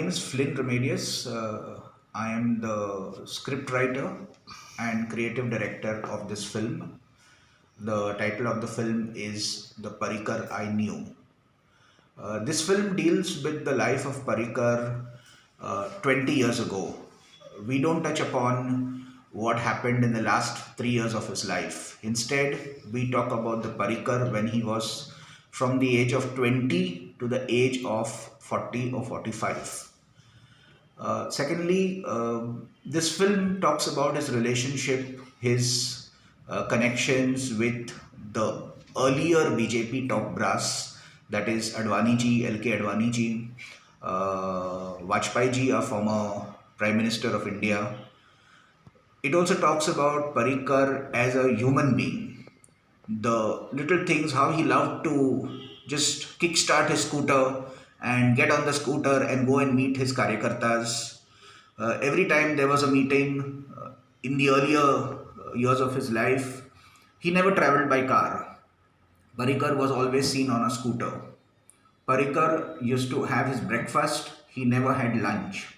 name is Flynn Remedios. I am the script writer and creative director of this film. The title of the film is The Parrikar I Knew. This film deals with the life of Parrikar 20 years ago. We don't touch upon what happened in the last 3 years of his life. Instead, we talk about the Parrikar when he was from the age of 20 to the age of 40 or 45. Secondly, this film talks about his relationship, his connections with the earlier BJP top brass, that is Advani ji, LK Advani ji, Vajpayee ji, a former Prime Minister of India. It also talks about Parrikar as a human being, the little things, how he loved to just kickstart his scooter and get on the scooter and go and meet his karyakartas. Every time there was a meeting in the earlier years of his life, he never traveled by car. Parrikar was always seen on a scooter. Parrikar used to have his breakfast, he never had lunch.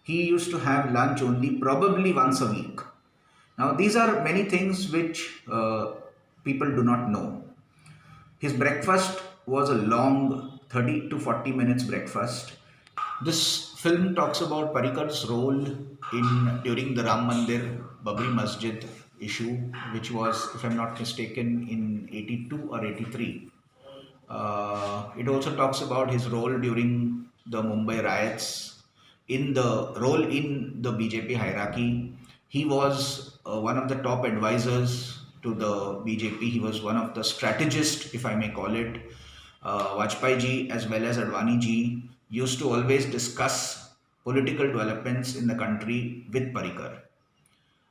He used to have lunch only probably once a week. Now, these are many things which people do not know. His breakfast was a long 30 to 40 minutes breakfast. This film talks about Parrikar's role in during the Ram Mandir Babri Masjid issue, which was, if I'm not mistaken, in 82 or 83. It also talks about his role during the Mumbai riots, in the role in the BJP hierarchy. He was one of the top advisors to the BJP. He was one of the strategists, if I may call it. Vajpayee ji as well as Advani ji used to always discuss political developments in the country with Parrikar.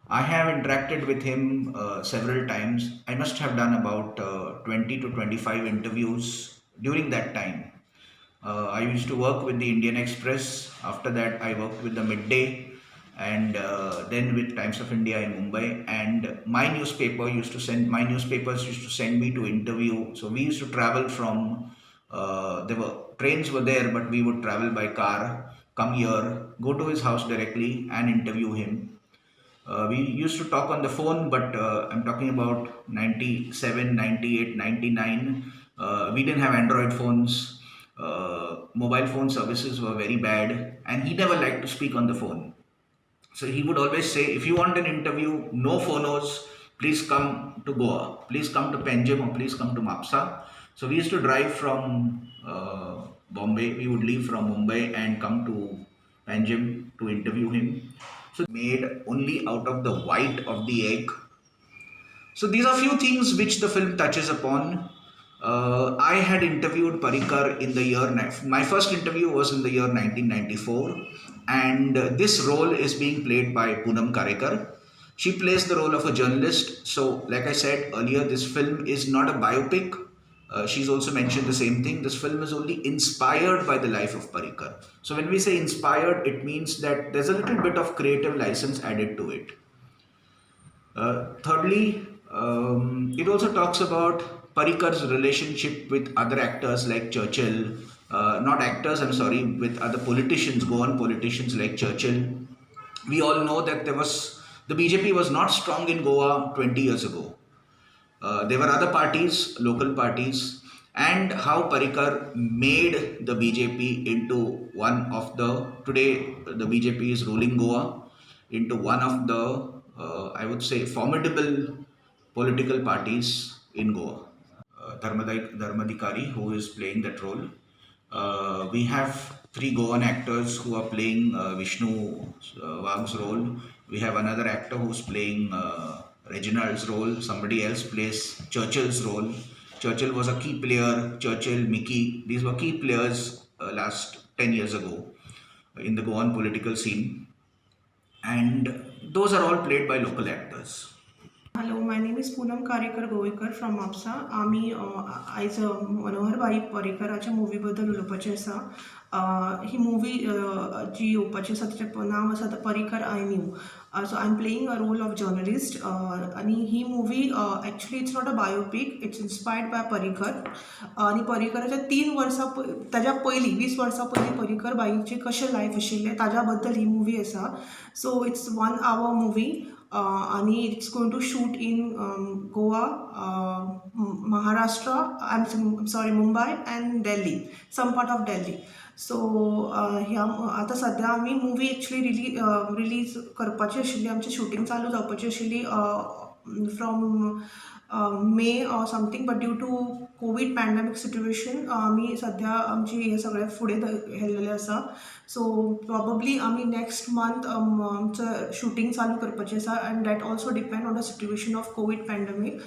I have interacted with him several times. I must have done about 20 to 25 interviews during that time. I used to work with the Indian Express. After that, I worked with the Midday and then with Times of India in Mumbai. And my newspapers used to send me to interview. So we used to travel from, trains were there, but we would travel by car, come here, go to his house directly and interview him. We used to talk on the phone, but I'm talking about 97, 98, 99. We didn't have Android phones. Mobile phone services were very bad, and he never liked to speak on the phone. So he would always say, if you want an interview, no phonos, please come to Goa, please come to Panjim, or please come to Mapsa. So we used to drive from Bombay, we would leave from Mumbai and come to Panjim to interview him. So made only out of the white of the egg. So these are few things which the film touches upon. I had interviewed Parrikar in the year, my first interview was in the year 1994, and this role is being played by Poonam Karekar. She plays the role of a journalist. So, like I said earlier, this film is not a biopic. She's also mentioned the same thing. This film is only inspired by the life of Parrikar. So, when we say inspired, it means that there's a little bit of creative license added to it. Thirdly, it also talks about Parrikar's relationship with other actors like Churchill, not actors, I'm sorry, with other politicians, Goan politicians like Churchill. We all know that the BJP was not strong in Goa 20 years ago. There were other parties, local parties, and how Parrikar made the BJP into one of today the BJP is ruling Goa, into one of the, I would say, formidable political parties in Goa. Dharmadikari, who is playing that role. We have three Goan actors who are playing Vishnu Wagh's role. We have another actor who's playing Reginald's role. Somebody else plays Churchill's role. Churchill was a key player. Churchill, Mickey, these were key players last 10 years ago in the Goan political scene. And those are all played by local actors. Hello, my name is Poonam Karekar Goekar from Mapusa. आमी आयज Manoharbhai पर्रीकराच्या movie बद्दल उलोवपाचें आसा. ही movie जी येवपाची आसा तिचें नांव आसा the Parrikar I knew. So I am playing a role of journalist आनी ही movie actually it's not a biopic, it's inspired by Parrikar. आनी पर्रीकराच्या 3 वर्सां ताज्या पयलीं 20 वर्सां पयलीं पर्रीकर बाईचें कशें लायफ आशिल्लें ताज्या बद्दल ही मुवी आसा. So it's 1 hour movie. आणि it's going to shoot in Goa, Maharashtra, sorry Mumbai and Delhi, some part of Delhi. So ह्या आतां सद्या आमी मुवी एक्चुअली रिलीज करपाची आशिल्ली, आमची शूटिंग चालू जावपाची आशिल्ली from May or something, but due to COVID pandemic situation आमी सद्या आमची हे सगळे फुडें व्हेल्लेले आसा. सो प्रॉबब्ली आमी नेक्स्ट मंथ आमचं शूटिंग चालू करपाचें आसा, and that also depend on the situation of COVID pandemic.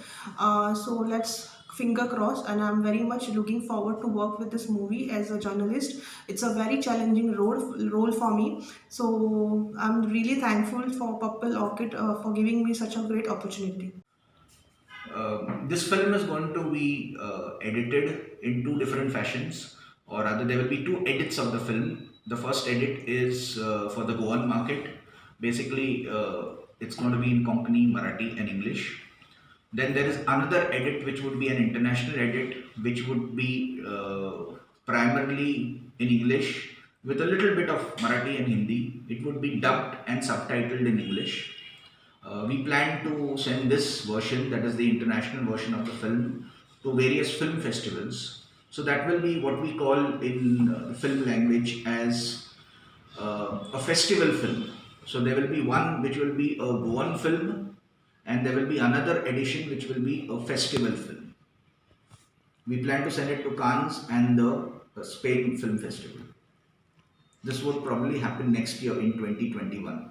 So let's finger crossed, and I'm very much looking forward to work with this movie as a journalist. It's a very challenging role for me. So I'm really thankful for Purple Orchid for giving me such a great opportunity. This film is going to be edited in two different fashions, or rather, there will be two edits of the film. The first edit is for the Goan market. Basically, it's going to be in Konkani, Marathi, and English. Then there is another edit which would be an international edit, which would be primarily in English with a little bit of Marathi and Hindi. It would be dubbed and subtitled in English. We plan to send this version, that is the international version of the film, to various film festivals. So that will be what we call in film language as a festival film. So there will be one which will be a Goan film, and there will be another edition which will be a festival film. We plan to send it to Cannes and the Spain Film Festival. This would probably happen next year in 2021.